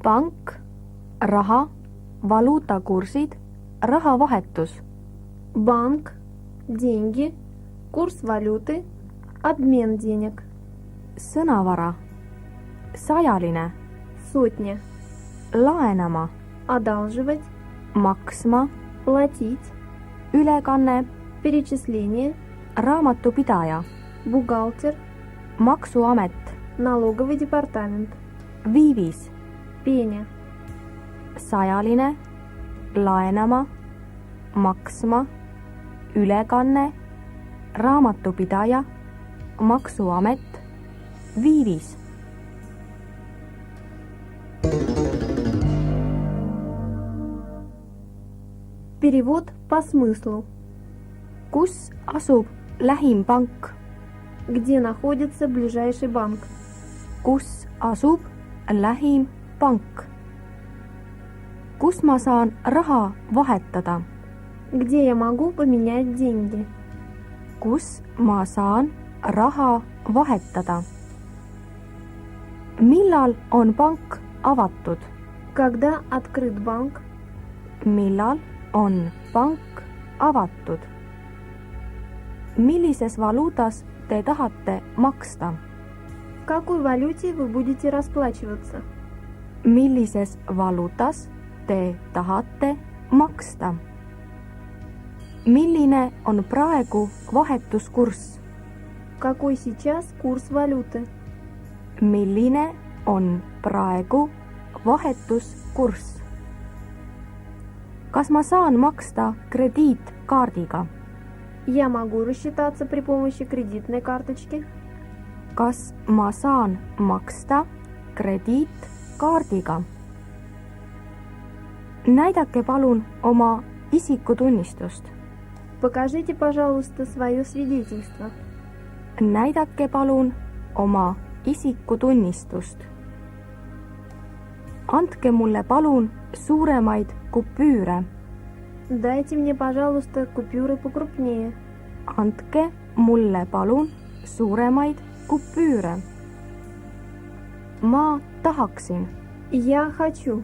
Pank, raha, valuutakursid, rahavahetus. Банк, деньги, курс валюты, обмен денег. Sõnavara, sajaline, Сотня. laenama, Одалживать, maksma, платить, ülekanne, перечисление, raamatupidaja, бухгалтер, maksuamet, налоговый департамент. viivis, Пеня. sajaline, laenama, maksma, ülekanne, raamatupidaja, maksuamet, viivis. Перевод по смыслу. Kus asub lähim pank? Где находится ближайший банк? Kus asub lähim pank? Kus ma saan raha vahetada? Где я могу поменять деньги? Kus ma saan raha vahetada? Millal on pank avatud? Когда открыт банк? Millal on pank avatud? Millises valuutas te tahate maksta? В какой валюте вы будете расплачиваться? Millises valuutas te tahate maksta? Milline on praegu vahetuskurss? Какой сейчас курс валюты? Milline on praegu vahetuskurss? Kas ma saan maksta krediitkaardiga? Я могу рассчитаться при помощи кредитной карточки? Kas ma saan maksta krediitkaardiga? Näidake palun oma isikutunnistust. Покажите, пожалуйста, свое свидетельство. Näidake palun oma isikutunnistust. Andke mulle palun suuremaid kupüüre. Дайте мне, пожалуйста, купюры покрупнее. Andke mulle palun suuremaid kupüüre. Ma tahaksin Я хочу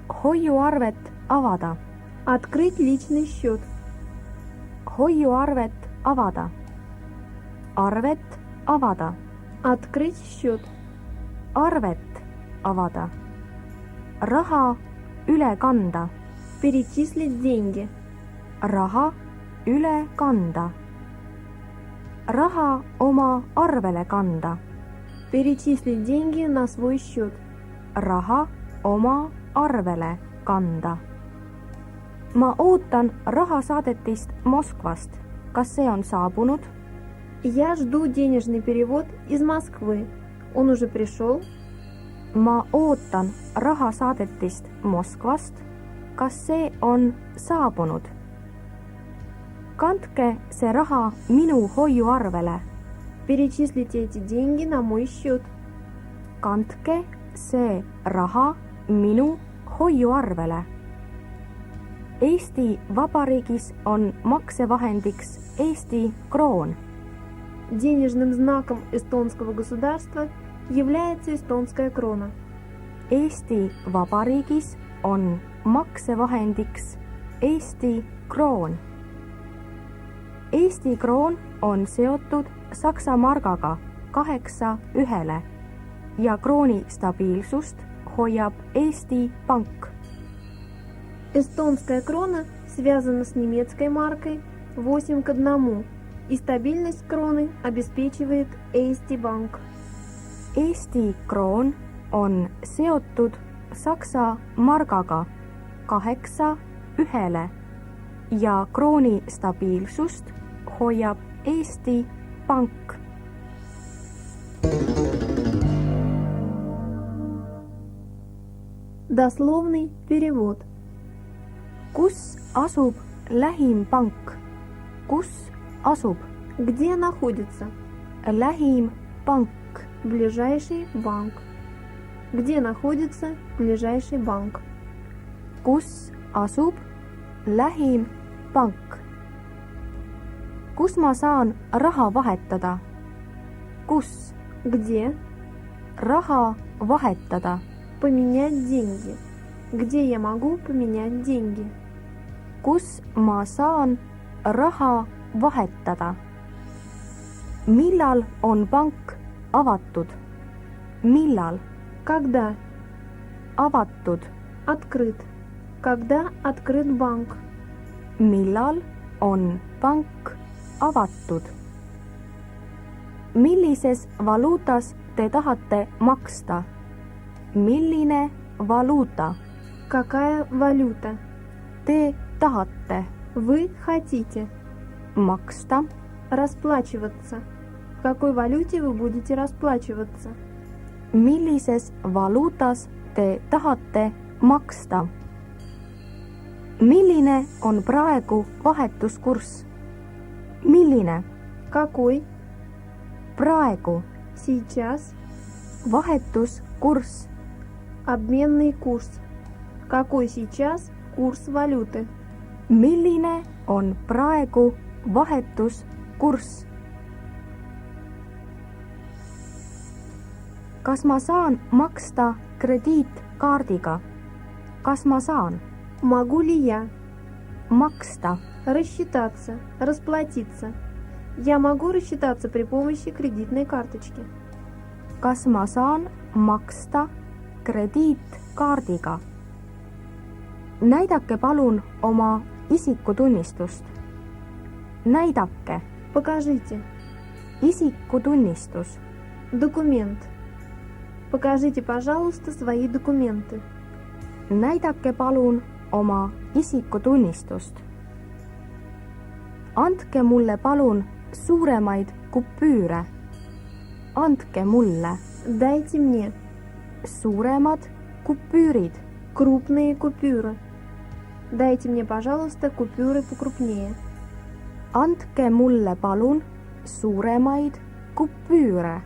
hoiuarvet avada. открыть личный счет. Hoiuarvet avada. Arvet avada. Открыть счет. Arvet avada. Raha üle kanda. Перечислить деньги. Raha üle kanda. Raha oma arvele kanda. Перечислить деньги на свой счет. Raha oma arvele kanda. Ma ootan rahasaadetist Moskvast. Kas see on saabunud? Я жду денежный перевод из Москвы. Он уже пришел? Ma ootan rahasaadetist Moskvast. Kas see on saabunud? Kandke see raha minu hoiuarvele. Перечислите эти деньги на мой счет. Kandke see raha minu hoiuarvele. Eesti Vabariigis on maksevahendiks Eesti kroon. Денежным знаком эстонского государства является эстонская крона. Eesti Vabariigis on maksevahendiks Eesti kroon. Eesti kroon on seotud Saksa margaga 8:1 ja krooni stabiilsust hoiab Eesti Pank. Эстонская крона связана с немецкой маркой 8:1, и стабильность кроны обеспечивает Eesti Bank. Eesti kroon on seotud Saksa margaga 8:1 ja krooni stabiilsust hoiab Eesti Pank. Дословный перевод. Kus asub lähim pank? Kus asub Где находится lähim pank? ближайший банк? Где находится ближайший банк? Kus asub lähim pank? Kus ma saan raha vahetada? Kus Где raha vahetada? Поменять деньги. Где я могу поменять деньги? Kus ma saan raha vahetada? Millal on pank avatud? Millal? Когда? Avatud. Открыт. Когда открыт банк? Millal on pank avatud? Millises valuutas te tahate maksta? Milline valuuta? Какая валюта? Te tahate Вы хотите maksta? расплачиваться. В какой валюте вы будете расплачиваться? Millises valuutas te tahate maksta? Milline on praegu vahetuskurss? Milline? Какой? Praegu. Сейчас. Vahetuskurss. Обменный курс. Какой сейчас курс валюты? Milline on praegu vahetuskurss? Kas ma saan maksta krediitkaardiga? Kas ma saan Могу ли я maksta? рассчитаться, расплатиться? Я могу рассчитаться при помощи кредитной карточки. Kas ma saan maksta krediitkaardiga? Näidake palun oma isikutunnistust. Näidake Покажите. isikutunnistus. Документ. Покажите, пожалуйста, свои документы. Näidake palun oma isikutunnistust. Andke mulle palun suuremaid kupüüre. Andke mulle Дайте мне suuremad kupüürid. крупные купюры. Дайте мне, пожалуйста, купюры покрупнее. Andke mulle palun suuremaid kupüüre.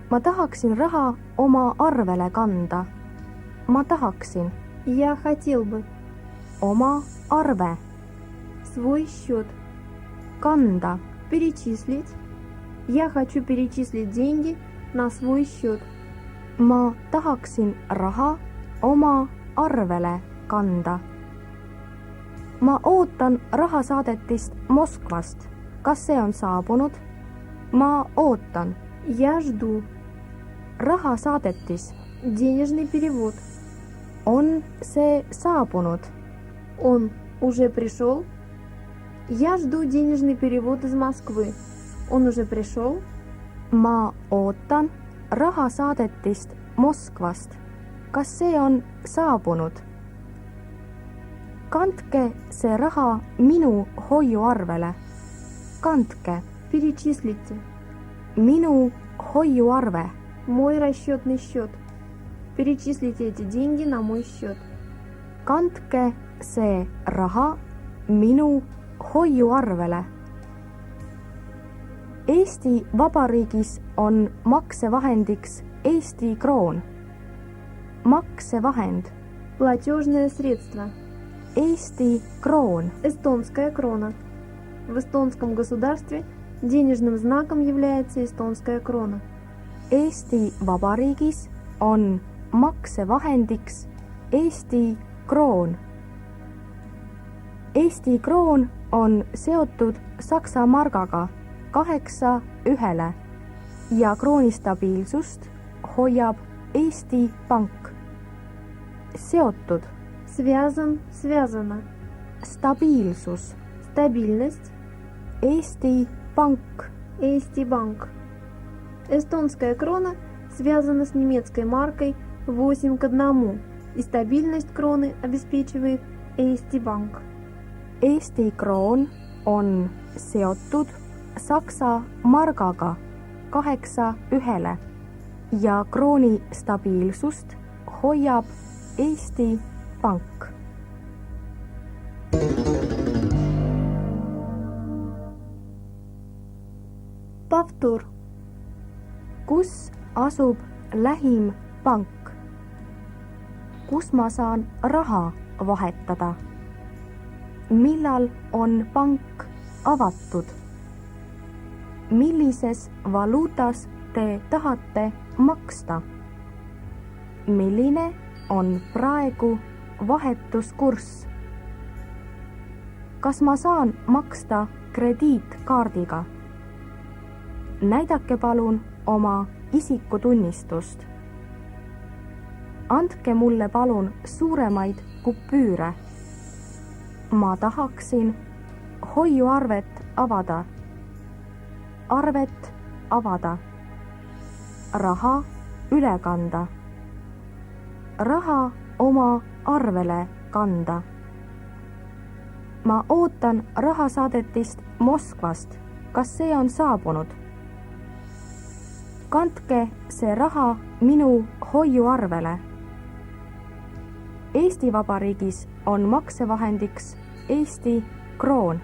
Ma tahaksin raha oma arvele kanda. Ma tahaksin Я хотел бы oma arve свой счет kanda. перечислить. Я хочу перечислить деньги на свой счет. Ma tahaksin raha oma arvele kanda. Ma ootan rahasaadetist Moskvast. Kas see on saabunud? Ma ootan. Я жду Rahasaadetis. денежный перевод. On see saabunud? Он уже пришел? Я жду денежный перевод из Москвы. Он уже пришел? Ma ootan rahasaadetist Moskvast. Kas see on saabunud? Kandke see raha minu hoiuarvele. Kandke Перечислите minu hoiuarve. мой расчетный счет. Перечислите эти деньги на мой счет. Kandke see raha minu hoiuarvele. Eesti Vabariigis on maksevahendiks Eesti kroon. Maksevahend. Платежное средство. Eesti kroon. Эстонская крона. В эстонском государстве денежным знаком является эстонская крона. Eesti Vabariigis on maksevahendiks Eesti kroon. Eesti kroon on seotud Saksa margaga 8:1 ja krooni stabiilsust hoiab Eesti Pank. Seotud. Связан, связано. Stabiilsus. Стабильность. Eesti Pank. Eesti Bank. Эстонская крона связана с немецкой маркой 8:1, и стабильность кроны обеспечивает Eesti Bank. Eesti kroon on seotud Saksa margaga 8:1 ja krooni stabiilsust hoiab Eesti Pank. Повтор. Kus asub lähim pank? Kus ma saan raha vahetada? Millal on pank avatud? Millises valuutas te tahate maksta? milline on praegu vahetuskurss? Kas ma saan maksta krediitkaardiga? Näidake palun oma isikutunnistust. Andke mulle palun suuremaid kupüüre. Ma tahaksin hoiuarvet avada. Arvet avada. Raha üle kanda. Raha oma arvele kanda. Ma ootan rahasaadetist Moskvast. Kas see on saabunud? Kandke see raha minu hoiuarvele. Eesti Vabariigis on maksevahendiks Eesti kroon.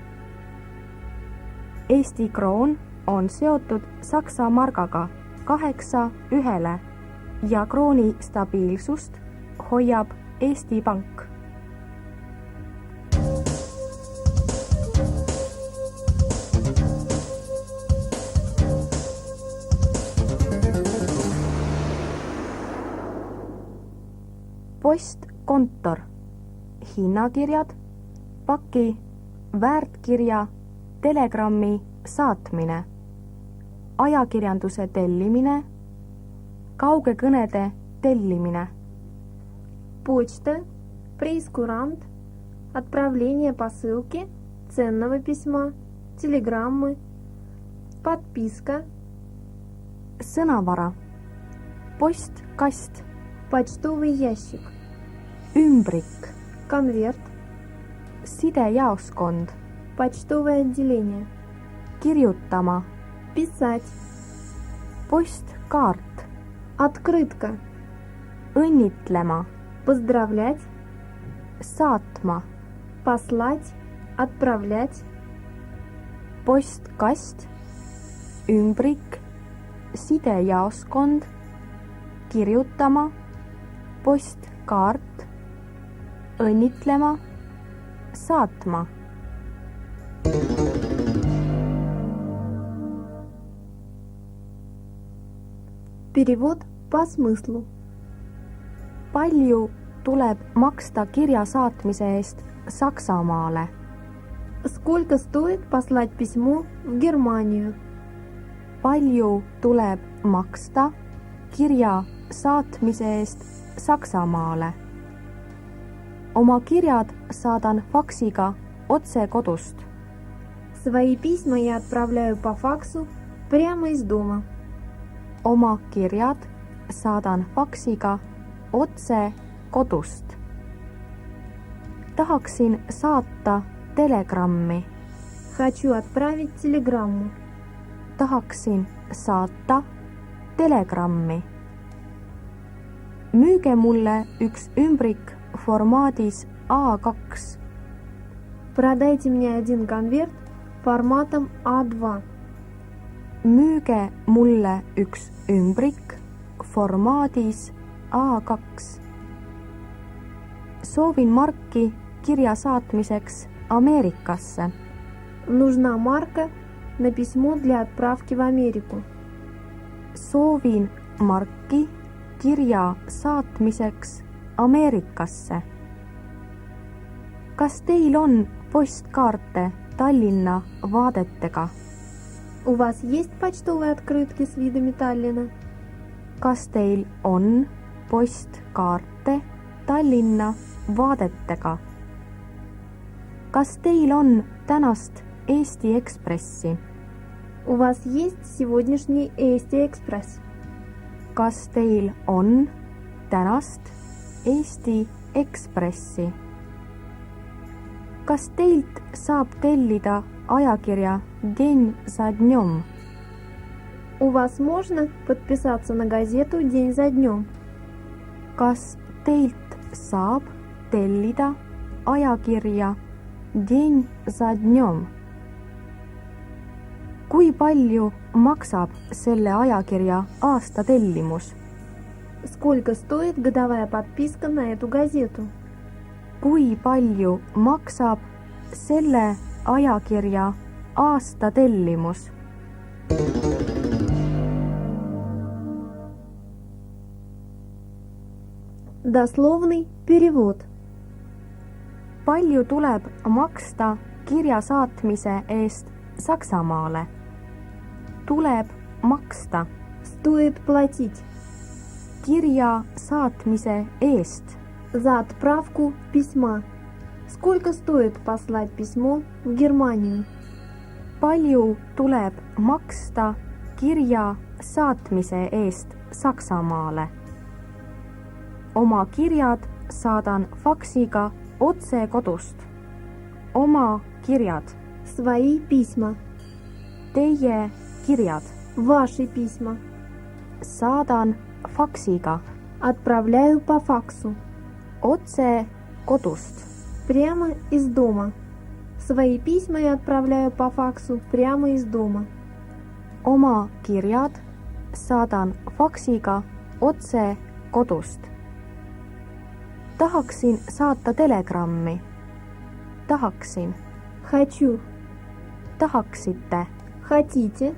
Eesti kroon on seotud Saksa margaga 8:1 ja krooni stabiilsust hoiab Eesti Pank. Postkontor, hinnakirjad, paki, väärtkirja, telegrammi saatmine, ajakirjanduse tellimine, kaugekõnede tellimine. Почта, прейскурант, отправление посылки, ценного письма, телеграммы, подписка, sõnavara, postkast, почтовый ящик, ümbrik, конверт, sidejaoskond, почтовое отделение, kirjutama, писать, postkaart, открытка, õnnitlema, поздравлять, saatma, послать, отправлять, postkast, ümbrik, sidejaoskond, kirjutama, postkaart, õnnitlema, saatma. Перевод по смыслу. Palju tuleb maksta kirja saatmise eest Saksamaale? Сколько стоит послать письмо в Германию? Palju tuleb maksta kirja saatmise eest Saksamaale? Oma kirjad saadan faksiga otse kodust. Свои письма я отправляю по факсу прямо из дома. Oma kirjad saadan faksiga otse kodust. Tahaksin saata telegrammi. Хочу отправить телеграмму. Tahaksin saata telegrammi. Müüge mulle üks ümbrik formaadis A2. Продайте мне один конверт форматом А2. Müüge mulle üks ümbrik formaadis A2. Soovin marki kirja saatmiseks Ameerikasse. Нужна марка на письмо для отправки в Америку. Soovin marki kirja saatmiseks Ameerikasse. Kas teil on postkaarte Tallinna vaadetega? У вас есть почтовые открытки с видами Таллина? Kas teil on postkaarte Tallinna vaadetega? Kas teil on tänast Eesti Ekspressi? У вас есть сегодняшний Eesti Экспресс? Kas teil on tänast Eesti Ekspressi? Kas teilt saab tellida ajakirja День за днем? У вас можно подписаться на газету «День за днем»? Kas teilt saab tellida ajakirja День за днем? Kui palju maksab selle ajakirja aastatellimus? Сколько стоит годовая подписка на эту газету? Kui palju maksab selle ajakirja aastatellimus? Дословный перевод. palju tuleb maksta kirja saatmise eest Saksamaale? tuleb maksta Стоит платить kirja saatmise eest. за отправку письма. Сколько стоит послать письмо в Германию? palju tuleb maksta kirja saatmise eest Saksamaale? oma kirjad saadan faksiga otse kodust. oma kirjad, Свои письма. teie kirjad Ваши письма. saadan faksiga Отправляю по факсу. otse kodust. Прямо из дома. Свои письма я отправляю по факсу прямо из дома. oma kirjad saadan faksiga otse kodust. tahaksin saata telegrammi. tahaksin, Хочу. tahaksite, Хотите.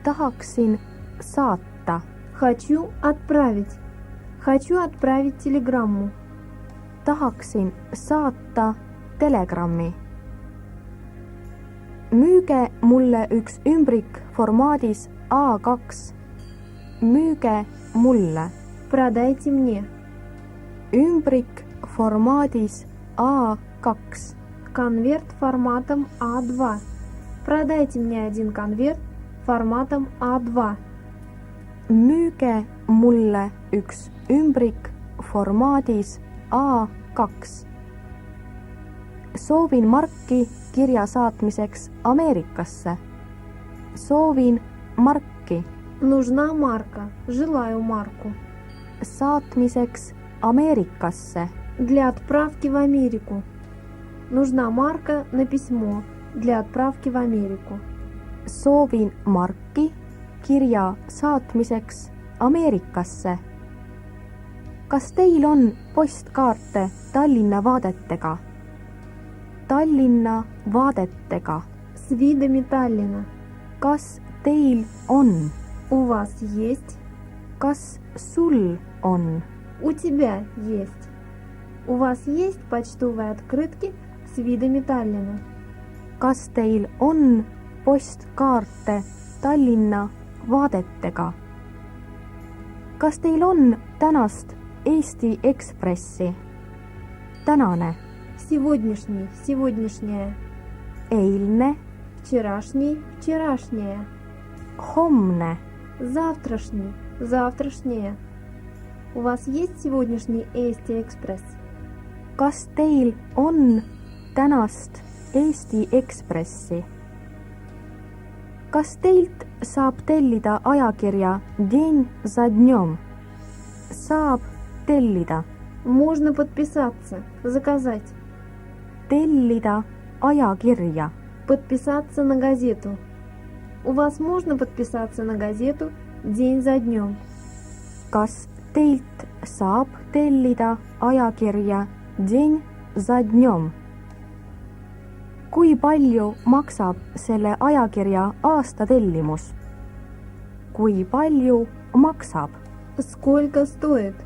tahaksin saata, Хочу отправить. Хочу отправить телеграмму. tahaksin saata telegrammi. müüge mulle üks ümbrik formaadis A2. müüge mulle Продайте мне. ümbrik formaadis A2. Конверт форматом А2. Продайте мне один конверт форматом А2. müüge mulle üks ümbrik formaadis A2. soovin marki kirja saatmiseks Ameerikasse. soovin marki Нужна марка. Желаю марку. saatmiseks Ameerikasse. Для отправки в Америку. Нужна марка на письмо для отправки в Америку. soovin marki kirja saatmiseks Ameerikasse. kas teil on postkaarte Tallinna vaadetega? Tallinna vaadetega. С видами Таллина. kas teil on? У вас есть? kas sul on? У тебя есть. У вас есть почтовые открытки с видами Таллина? kas teil on postkaarte Tallinna vaadetega? kas teil on tänast Eesti Ekspressi? tänane, Сегодняшний, сегодняшняя. eilne, Вчерашний, вчерашняя. homne, Завтрашний, завтрашняя. У вас есть сегодняшний Eesti Экспресс? kas teil on tänast Eesti Ekspressi? kas teilt saab tellida ajakirja День за днем? saab tellida, Можно подписаться, заказать. tellida ajakirja, Подписаться на газету. У вас можно подписаться на газету день за днем? kas teilt saab tellida ajakirja День за днем? kui palju maksab selle ajakirja aastatellimus? kui palju maksab Сколько стоит?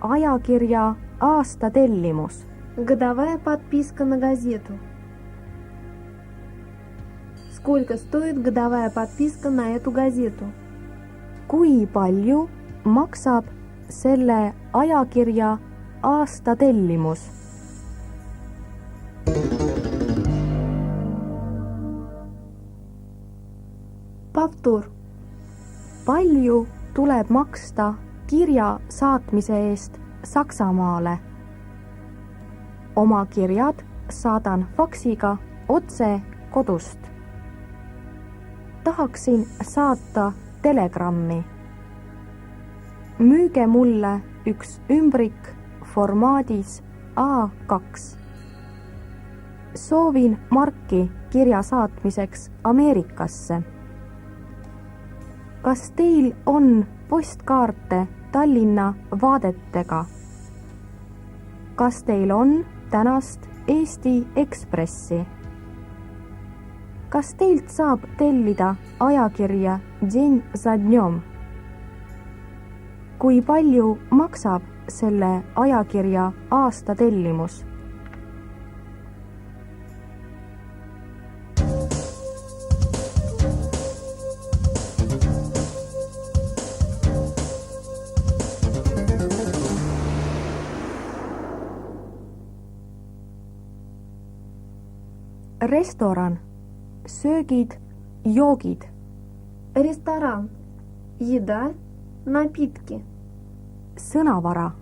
ajakirja aastatellimus? Годовая подписка на газету. Сколько стоит годовая подписка на эту газету? kui palju maksab selle ajakirja aastatellimus? Повтор. palju tuleb maksta kirja saatmise eest Saksamaale? oma kirjad saadan faksiga otse kodust. tahaksin saata telegrammi. müüge mulle üks ümbrik formaadis A2. soovin marki kirja saatmiseks Ameerikasse. kas teil on postkaarte Tallinna vaadetega? kas teil on tänast Eesti Ekspressi? kas teilt saab tellida ajakirja День за днем? kui palju maksab selle ajakirja aastatellimus? Restoran, söögid, joogid. Ресторан. Еда, напитки. Sõnavara.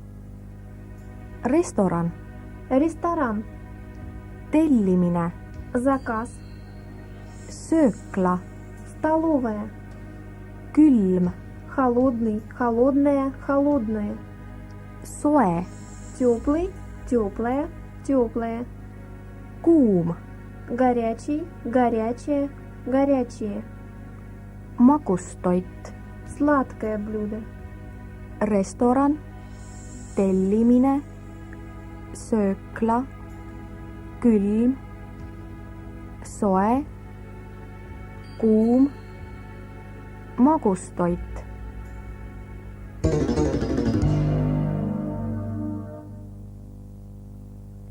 Restoran, Ресторан. tellimine, Заказ. söökla, Столовая. külm, Холодный, холодная, холодное. soe, Теплый, теплая, теплая. kuum, Горячий, горячее, горячее. magustoit. Сладкое блюдо. Restoran, tellimine, söökla, külm, soe, kuum, magustoit.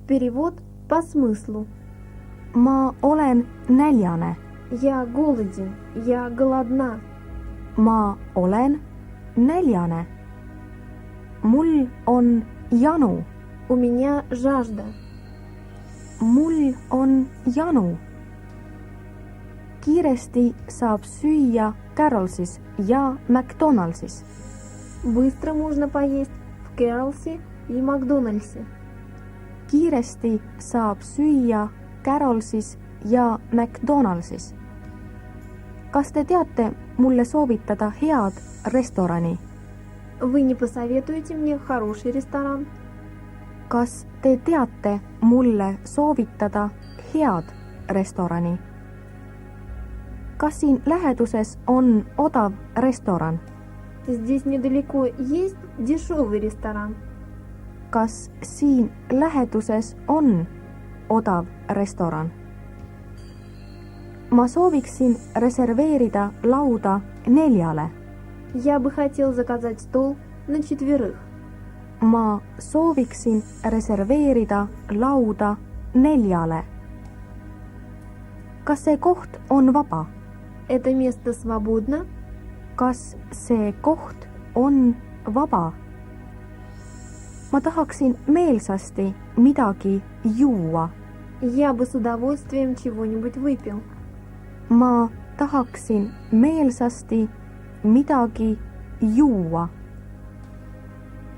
Перевод по смыслу. Ma olen näljane. Я голоден, я голодна. Ma olen näljane. Mul on janu. У меня жажда. Mul on janu. Kiiresti saab süüa Carolsis ja McDonaldsis. Быстро можно поесть в Кэролсе и Макдональдсе. Kiiresti saab süüa Carolsis ja McDonaldsis. Kas te teate mulle soovitada head restorani? Вы не посоветуете мне хороший ресторан? Kas te teate mulle soovitada head restorani? Kas siin läheduses on odav restoran? Здесь недалеко есть дешевый ресторан. Kas siin läheduses on odav restoran? Ma sooviksin reserveerida lauda 4. Я бы хотел заказать стол на 4. Ma sooviksin reserveerida lauda 4. Kas see koht on vaba? Это место свободно? Kas see koht on vaba? Ma tahaksin meelsasti midagi juua. Я бы с удовольствием чего-нибудь выпил. Ma tahaksin meelsasti midagi juua.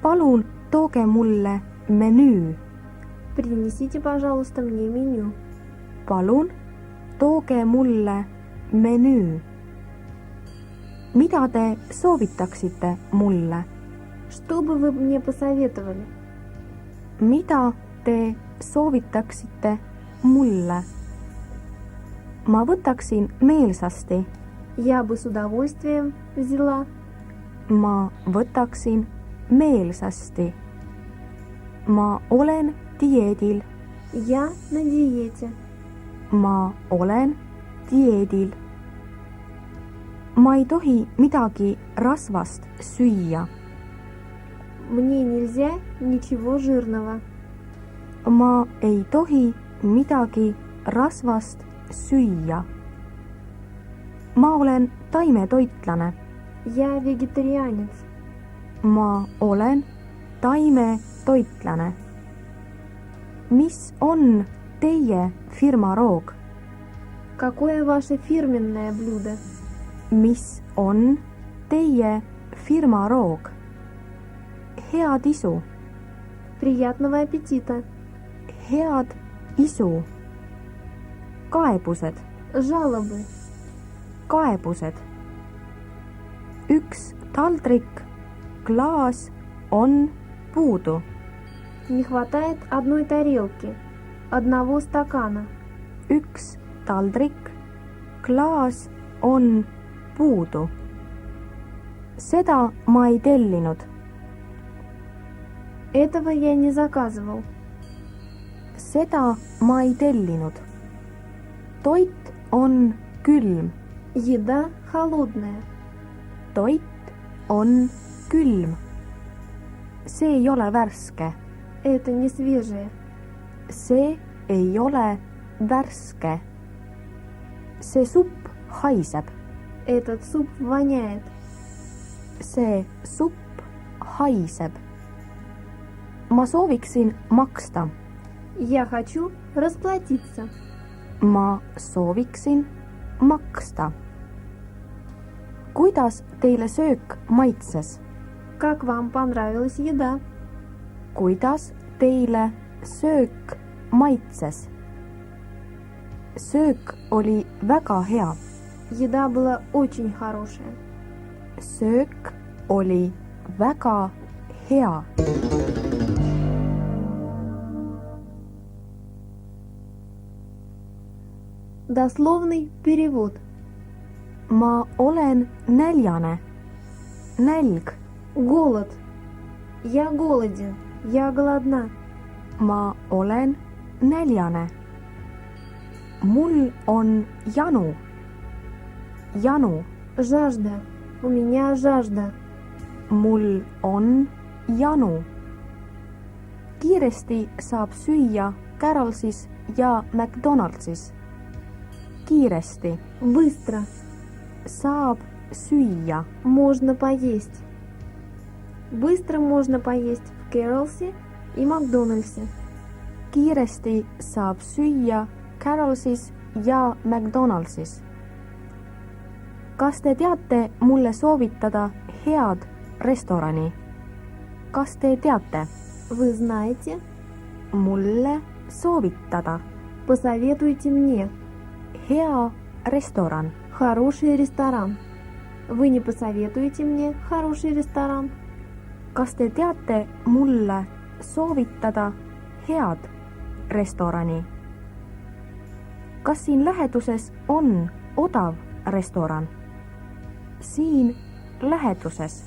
Palun tooge mulle menüü. Принесите, пожалуйста, мне меню. Palun tooge mulle menüü. Mida te soovitaksite mulle? Что бы вы мне посоветовали? Mida te soovitaksite mulle? Ma võtaksin meelsasti. Я бы с удовольствием взяла. Ma võtaksin meelsasti. Ma olen dieedil. Я на диете. Ma olen dieedil. Ma ei tohi midagi rasvast süüa. Мне нельзя ничего жирного. Ma ei tohi midagi rasvast süüa. Ma olen taimetoitlane. Я вегетарианец. Ma olen taimetoitlane. Mis on teie firma roog? Какое ваше фирменное блюдо? Mis on teie firma roog? Head isu. Приятного аппетита. Head isu. Kaebused. Жалобы. Kaebused. Üks taldrik, klaas on puudu. Не хватает одной тарелки, одного стакана. Üks taldrik, klaas on puudu. Seda ma ei tellinud. Этого я не заказывал. Seda ma ei tellinud. Toit on külm. see ei ole värske. Это не свежее. See ei ole värske. See supp haiseb. Этот суп воняет. See supp haiseb. Ma sooviksin maksta. Я хочу расплатиться. Ma sooviksin maksta. Kuidas teile söök maitses? Как вам понравилась еда? Kuidas teile söök maitses? Söök oli väga hea. Еда была очень хорошая. Söök oli väga hea. Дословный перевод. Ma olen näljane. Nälg. Голод. Я голоден. Я голодна. Ma olen näljane. Mul on janu. Janu. Жажда. У меня жажда. Mul on janu. Kiiresti saab süüa Carolsis ja McDonaldsis. Kiiresti. Быстро. Saab süüa. Можно поесть. Быстро можно поесть в Carolsi и Макдональдсе. Kiiresti saab süüa Carolsis ja McDonaldsis. Kas te teate mulle soovitada head restorani? Kas te teate? Вы знаете? Mulle soovitada. Посоветуйте мне. Hea restoran. Хороший ресторан. Вы не посоветуете мне хороший ресторан? Kas te teate mulle soovitada head restorani? Kas siin läheduses on odav restoran? Siin läheduses.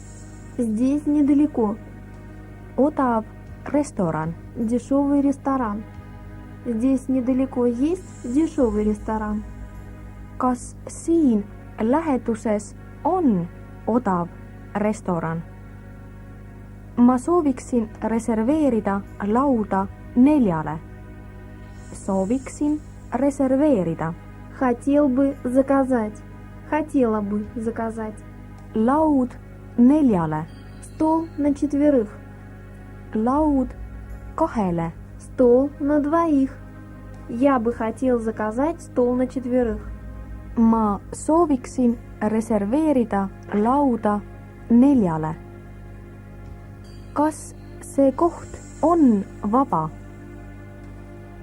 Здесь недалеко. Odav restoran. Дешевый ресторан. Здесь недалеко есть дешевый ресторан. Kas siin läheduses on odav restoran? Ma sooviksin reserveerida lauda 4. Sooviksin reserveerida. Хотел бы заказать. Хотела бы заказать. Laud 4. Стол на 4. Laud 2. Стол на 2. Я бы хотел заказать стол на 4. Ma sooviksin reserveerida lauda 4. Kas see koht on vaba?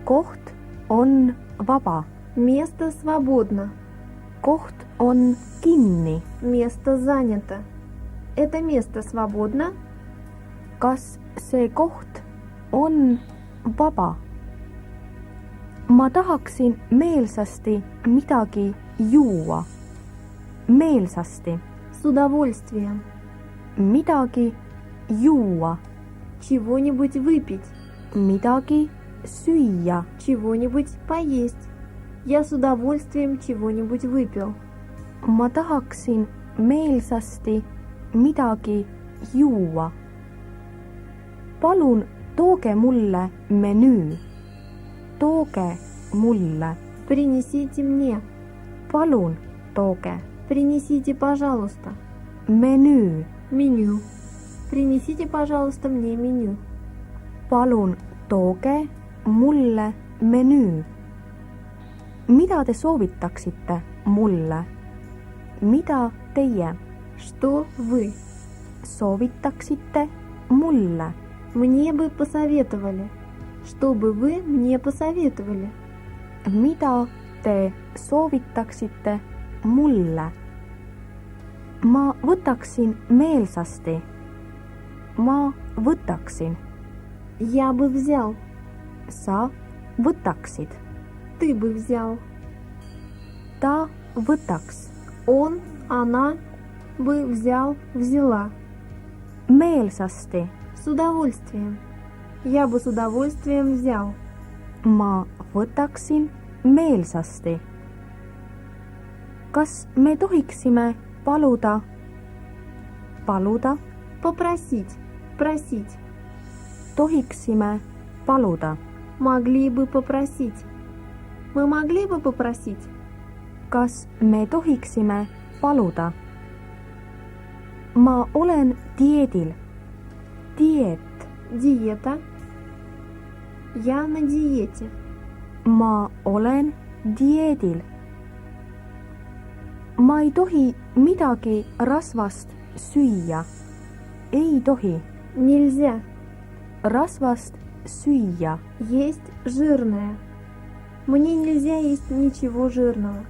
Koht on vaba. Место свободно. Koht on kinni. Место занято. Это место свободно? Kas see koht on vaba? Ma tahaksin meelsasti midagi juua. Meelsasti. С удовольствием. Midagi juua. Чего-нибудь выпить. Midagi süüa. Чего-нибудь поесть. Я с удовольствием чего-нибудь выпил. Ma tahaksin meelsasti midagi juua. Palun tooge mulle menüü. Tooge mulle. Принесите мне. Palun tooge. Принесите, пожалуйста. Menüü. Меню. Принесите, пожалуйста, мне меню. Palun tooge mulle menüü. Mida te soovitaksite mulle? Mida teie Что вы? soovitaksite mulle? Мне бы посоветовали. Что бы вы мне посоветовали? Mida te soovitaksite mulle? Ma võtaksin meelsasti. Ma võtaksin. Я бы взял. Sa võtaksid. Ты бы взял. Ta võtaks. Он, она бы взял, взяла. Meelsasti. С удовольствием. Я бы с удовольствием взял. Ma võtaksin meelsasti. Kas me tohiksime paluda? Paluda. Попросить. Просить. tohiksime paluda? Могли бы попросить. Мы могли бы попросить. Kas me tohiksime paluda? Ma olen dieedil. Dieet. Диета. Я на диете. Ma olen dieedil. Ma ei tohi midagi rasvast süüa. Ei tohi Нельзя rasvast süüa. есть жирное. Мне нельзя есть ничего жирного.